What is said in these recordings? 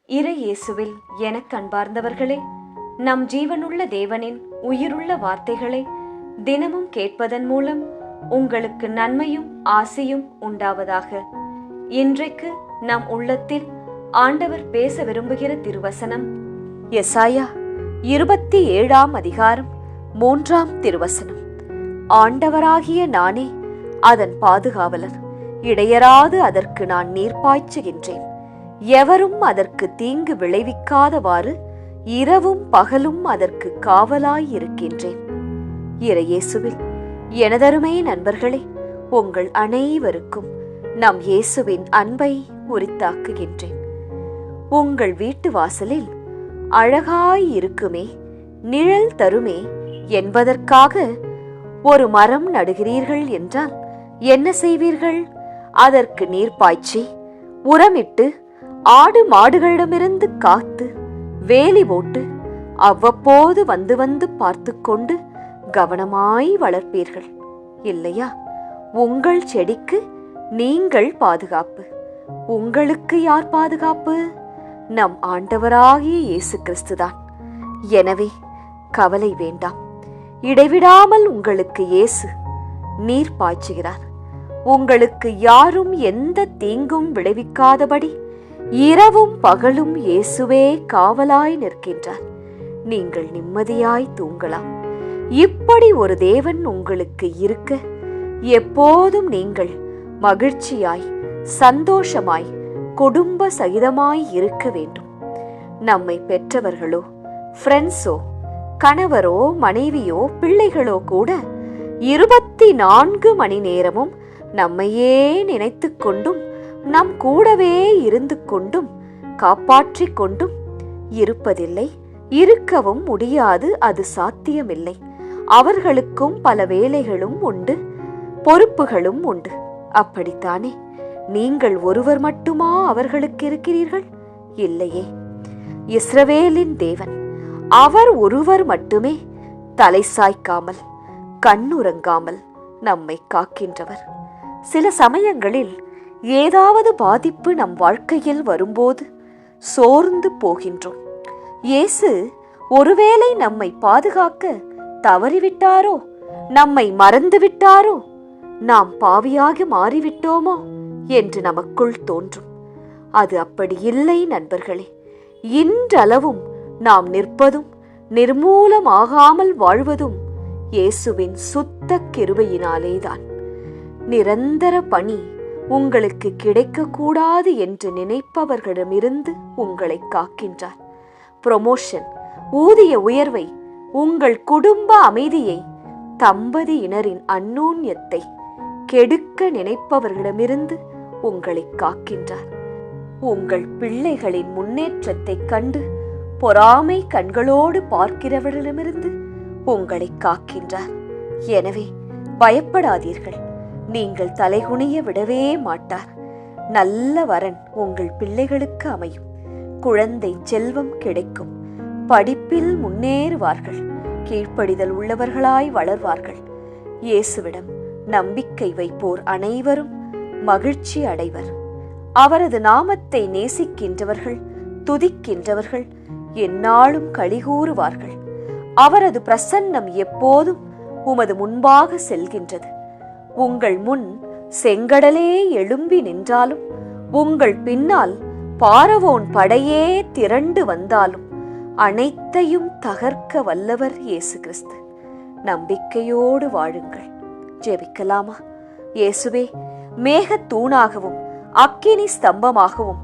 இறை இயேசுவில் எனக் அன்பார்ந்தவர்களே, நம் ஜீவனுள்ள தேவனின் உயிருள்ள வார்த்தைகளை தினமும் கேட்பதன் மூலம் உங்களுக்கு நன்மையும் ஆசையும் உண்டாவதாக. இன்றைக்கு நம் உள்ளத்தில் ஆண்டவர் பேச விரும்புகிற திருவசனம் எசாயா 27 அதிகாரம் 3 திருவசனம். ஆண்டவராகிய நானே அதன் பாதுகாவலர், இடையராது அதற்கு நான் நீர் பாய்ச்சுகின்றேன். எவரும் அதற்கு தீங்கு விளைவிக்காதவாறு இரவும் பகலும் அதற்கு காவலாயிருக்கின்றேன். இறையேசுவில் எனதருமை நண்பர்களே, உங்கள் அனைவருக்கும் நம் இயேசுவின் அன்பை உரித்தாக்குகின்றேன். உங்கள் வீட்டு வாசலில் அழகாயிருக்குமே, நிழல் தருமே என்பதற்காக ஒரு மரம் நடுகிறீர்கள் என்றால் என்ன செய்வீர்கள்? அதற்கு நீர் பாய்ச்சி உரமிட்டு ஆடு மாடுகளிடமிருந்து காத்து வேலி போட்டு அவ்வப்போது வந்து வந்து பார்த்து கொண்டு கவனமாய் வளர்ப்பீர்கள் இல்லையா? உங்கள் செடிக்கு நீங்கள் பாதுகாப்பு. உங்களுக்கு யார் பாதுகாப்பு? நம் ஆண்டவராகிய இயேசு கிறிஸ்துதான். எனவே கவலை வேண்டாம். இடைவிடாமல் உங்களுக்கு இயேசு நீர் பாய்ச்சுகிறார். உங்களுக்கு யாரும் எந்த தீங்கும் விளைவிக்காதபடி இரவும் பகலும் இயேசுவே காவலாய் நிற்கின்றார். நீங்கள் நிம்மதியாய் தூங்கலாம். இப்படி ஒரு தேவன் உங்களுக்கு இருக்க எப்போதும் நீங்கள் மகிழ்ச்சியாய் சந்தோஷமாய் குடும்ப சகிதமாய் இருக்க வேண்டும். நம்மை பெற்றவர்களோ ஃப்ரெண்ட்ஸோ கணவரோ மனைவியோ பிள்ளைகளோ கூட 24 மணி நேரமும் நம்மையே நினைத்து கொண்டும் நம் கூடவே இருந்து கொண்டும் காப்பாற்றிக் கொண்டும் இருப்பதில்லை. இருக்கவும் முடியாது. அது சாத்தியமில்லை. அவர்களுக்கும் பல வேலைகளும் உண்டு, பொறுப்புகளும் உண்டு. அப்படித்தானே? நீங்கள் ஒருவர் மட்டுமா அவர்களுக்கு இருக்கிறீர்கள்? இல்லையே. இஸ்ரவேலின் தேவன் அவர் ஒருவர் மட்டுமே தலை சாய்க்காமல் கண்ணுறங்காமல் நம்மை காக்கின்றவர். சில சமயங்களில் ஏதாவது பாதிப்பு நம் வாழ்க்கையில் வரும்போது சோர்ந்து போகின்றோம். இயேசு ஒருவேளை நம்மை பாதுகாக்க தவறிவிட்டாரோ, நம்மை மறந்துவிட்டாரோ, நாம் பாவியாக மாறிவிட்டோமோ என்று நமக்குள் தோன்றும். அது அப்படி இல்லை நண்பர்களே. இன்றளவும் நாம் நிற்பதும் நிர்மூலமாகாமல் வாழ்வதும் இயேசுவின் சுத்த கிருபையினாலேதான். நிரந்தர பணி உங்களுக்கு கிடைக்கக்கூடாது என்று நினைப்பவர்களிடமிருந்து உங்களை காக்கின்றார். ப்ரொமோஷன், ஊதிய உயர்வை, உங்கள் குடும்ப அமைதியை, தம்பதியினரின் அந்யோன்யத்தை கெடுக்க நினைப்பவர்களிடமிருந்து உங்களை காக்கின்றார். உங்கள் பிள்ளைகளின் முன்னேற்றத்தை கண்டு பொறாமை கண்களோடு பார்க்கிறவர்களிடமிருந்து உங்களை காக்கின்றார். எனவே பயப்படாதீர்கள். நீங்கள் தலைகுனிய விடவே மாட்டார். நல்ல வரன் உங்கள் பிள்ளைகளுக்கு அமையும். குழந்தை செல்வம் கிடைக்கும். படிப்பில் முன்னேறுவார்கள். கீழ்ப்படிதல் உள்ளவர்களாய் வளர்வார்கள். இயேசுவிடம் நம்பிக்கை வைப்போர் அனைவரும் மகிழ்ச்சி அடைவர். அவரது நாமத்தை நேசிக்கின்றவர்கள், துதிக்கின்றவர்கள் எந்நாளும் களிகூறுவார்கள். அவரது பிரசன்னம் எப்போதும் உமது முன்பாக செல்கின்றது. உங்கள் முன் செங்கடலே எழும்பி நின்றாலும், உங்கள் பின்னால் பாரவோன் படையே திரண்டு வந்தாலும் அனைத்தையும் தகர்க்க வல்லவர் இயேசு கிறிஸ்து. நம்பிக்கையோடு வாழுங்கள். ஜெபிக்கலாமா? இயேசுவே, மேகத் தூணாகவும் அக்கினி ஸ்தம்பமாகவும்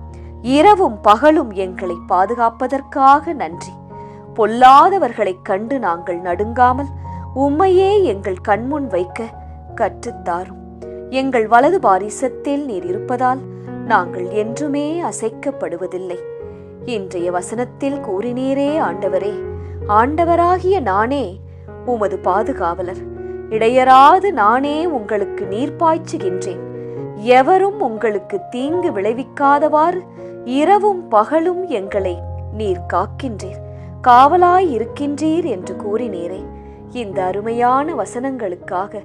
இரவும் பகலும் எங்களை பாதுகாப்பதற்காக நன்றி. பொல்லாதவர்களைக் கண்டு நாங்கள் நடுங்காமல் உம்மையே எங்கள் கண்முன் வைக்க கற்றுத்தாரும். எங்கள் வலது பாரிசத்தில் நீர் இருப்பதால் நாங்கள் என்றுமே அசைக்கப்படுவதில்லை. இன்றைய வசனத்தில் கூறினீரே ஆண்டவரே, ஆண்டவராகிய நானே உமது பாதுகாவலர், இடையராது நானே உங்களுக்கு நீர் பாய்ச்சுகின்றேன். எவரும் உங்களுக்கு தீங்கு விளைவிக்காதவாறு இரவும் பகலும் எங்களை நீர் காக்கின்றீர், காவலாய் இருக்கின்றீர் என்று கூறினீரே. இந்த அருமையான வசனங்களுக்காக,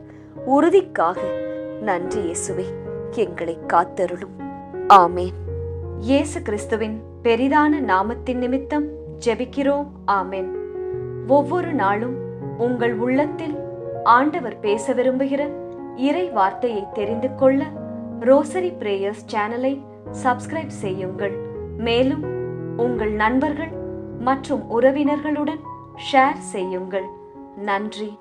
உறுதிக்காக நன்றி இயேசுவே. எங்களை காத்தருளும். ஆமேன். இயேசு கிறிஸ்துவின் பெரிதான நாமத்தின் நிமித்தம் ஜெபிக்கிறோம். ஆமென். ஒவ்வொரு நாளும் உங்கள் உள்ளத்தில் ஆண்டவர் பேச விரும்புகிற இறை வார்த்தையை தெரிந்து கொள்ள ரோசரி பிரேயர்ஸ் சேனலை சப்ஸ்கிரைப் செய்யுங்கள். மேலும் உங்கள் நண்பர்கள் மற்றும் உறவினர்களுடன் ஷேர் செய்யுங்கள். நன்றி.